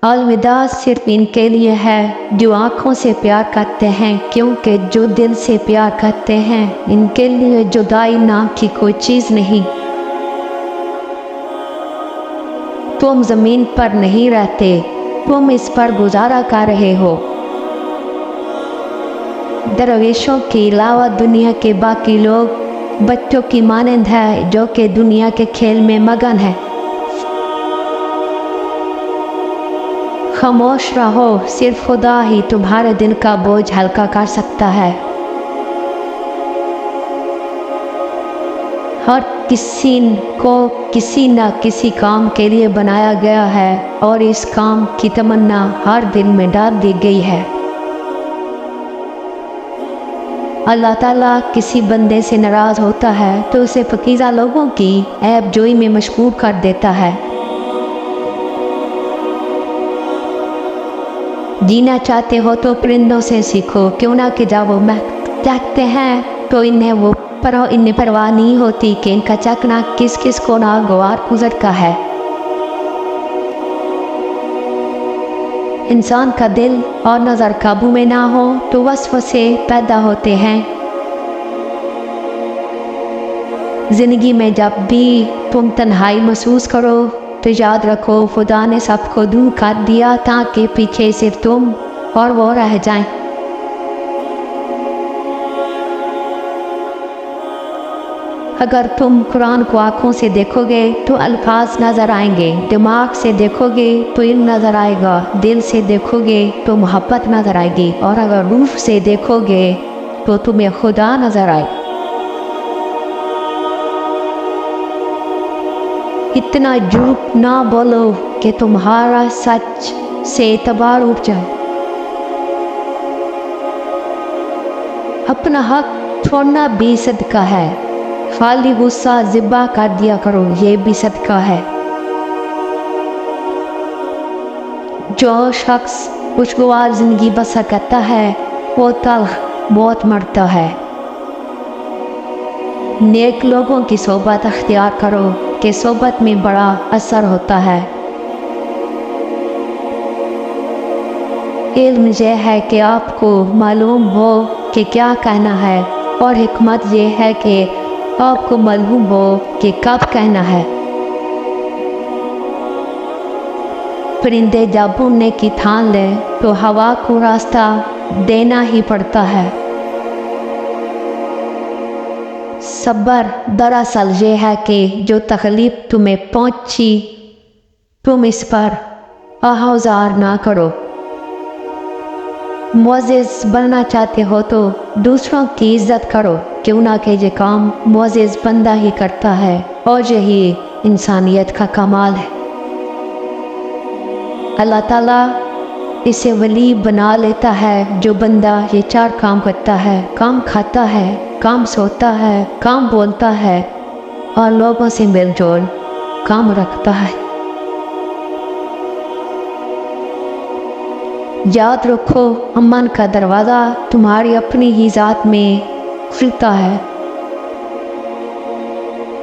अलविदा सिर्फ इनके लिए है जो आँखों से प्यार करते हैं, क्योंकि जो दिल से प्यार करते हैं इनके लिए जुदाई नाम की कोई चीज़ नहीं। तुम ज़मीन पर नहीं रहते, तुम इस पर गुजारा कर रहे हो। दरवेशों के अलावा दुनिया के बाकी लोग बच्चों की मानंद है जो कि दुनिया के खेल में मगन है। खामोश रहो, सिर्फ खुदा ही तुम्हारे दिल का बोझ हल्का कर सकता है। हर किसी को किसी न किसी काम के लिए बनाया गया है और इस काम की तमन्ना हर दिल में डाल दी गई है। अल्लाह ताला किसी बंदे से नाराज़ होता है तो उसे फकीज़ा लोगों की ऐब जोई में मशगूल कर देता है। जीना चाहते हो तो परिंदों से सीखो, क्यों ना कि जब वो महकते हैं तो इन्हें परवाह नहीं होती कि इनका चकना किस किस को नागवार गुजरता है। इंसान का दिल और नज़र काबू में ना हो तो वसवसे पैदा होते हैं। ज़िंदगी में जब भी तुम तन्हाई महसूस करो तो याद रखो खुदा ने सबको दूर कर दिया ताकि पीछे सिर्फ तुम और वो रह जाएं। अगर तुम कुरान को आँखों से देखोगे तो अल्फाज नज़र आएंगे, दिमाग से देखोगे तो इल्म नज़र आएगा, दिल से देखोगे तो मोहब्बत नज़र आएगी और अगर रूह से देखोगे तो तुम्हें खुदा नज़र आएगा। इतना झूठ ना बोलो कि तुम्हारा सच से एतबार उठ जाए। अपना हक छोड़ना भी सदका है, खाली गुस्सा ज़िब्बा कर दिया करो, ये भी सदका है। जो शख्स खुशगवार ज़िंदगी बसर करता है वो तल्ख बहुत मरता है। नेक लोगों की सोबत अख्तियार करो कि सोबत में बड़ा असर होता है। इल्म यह है कि आपको मालूम हो कि क्या कहना है और हिकमत यह है कि आपको मालूम हो कि कब कहना है। परिंदे जब उड़ने की ठान ले तो हवा को रास्ता देना ही पड़ता है। सब्र दरअसल ये है कि जो तकलीफ तुम्हें पहुंची तुम इस पर आहोजार ना करो। मुअज़्ज़िज़ बनना चाहते हो तो दूसरों की इज्जत करो, क्यों ना कि ये काम मुअज़्ज़िज़ बंदा ही करता है और यही इंसानियत का कमाल है। अल्लाह ताला इसे वली बना लेता है जो बंदा ये चार काम करता है, काम खाता है, काम सोता है, काम बोलता है और लोगों से मेलजोल काम रखता है। याद रखो अमन का दरवाज़ा तुम्हारी अपनी ही ज़ात में खुलता है।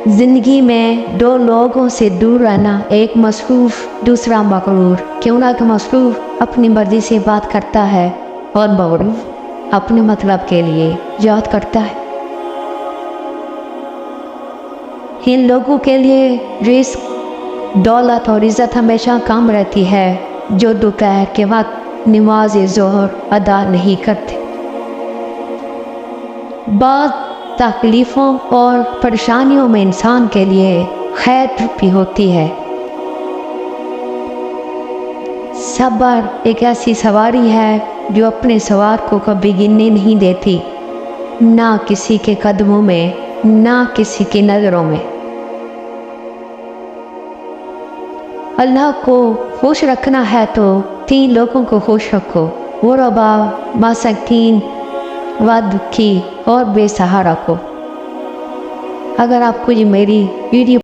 ज़िंदगी में दो लोगों से दूर रहना, एक मसरूफ़ दूसरा मगरूर, क्यों ना कि मसरूफ़ अपनी मर्ज़ी से बात करता है और मगरूर अपने मतलब के लिए याद करता है। इन लोगों के लिए रिस्क दौलत और इज़्ज़त हमेशा कम रहती है जो दोपहर के वक्त नमाज ज़ोहर अदा नहीं करते। बाद तकलीफ़ों और परेशानियों में इंसान के लिए खैर भी होती है। सब्र एक ऐसी सवारी है जो अपने सवार को कभी गिरने नहीं देती, ना किसी के कदमों में, ना किसी की नज़रों में। अल्लाह को खुश रखना है तो तीन लोगों को खुश रखो, गुरबा, मसाकीन व दुखी और बेसहारा को। अगर आपको ये मेरी वीडियो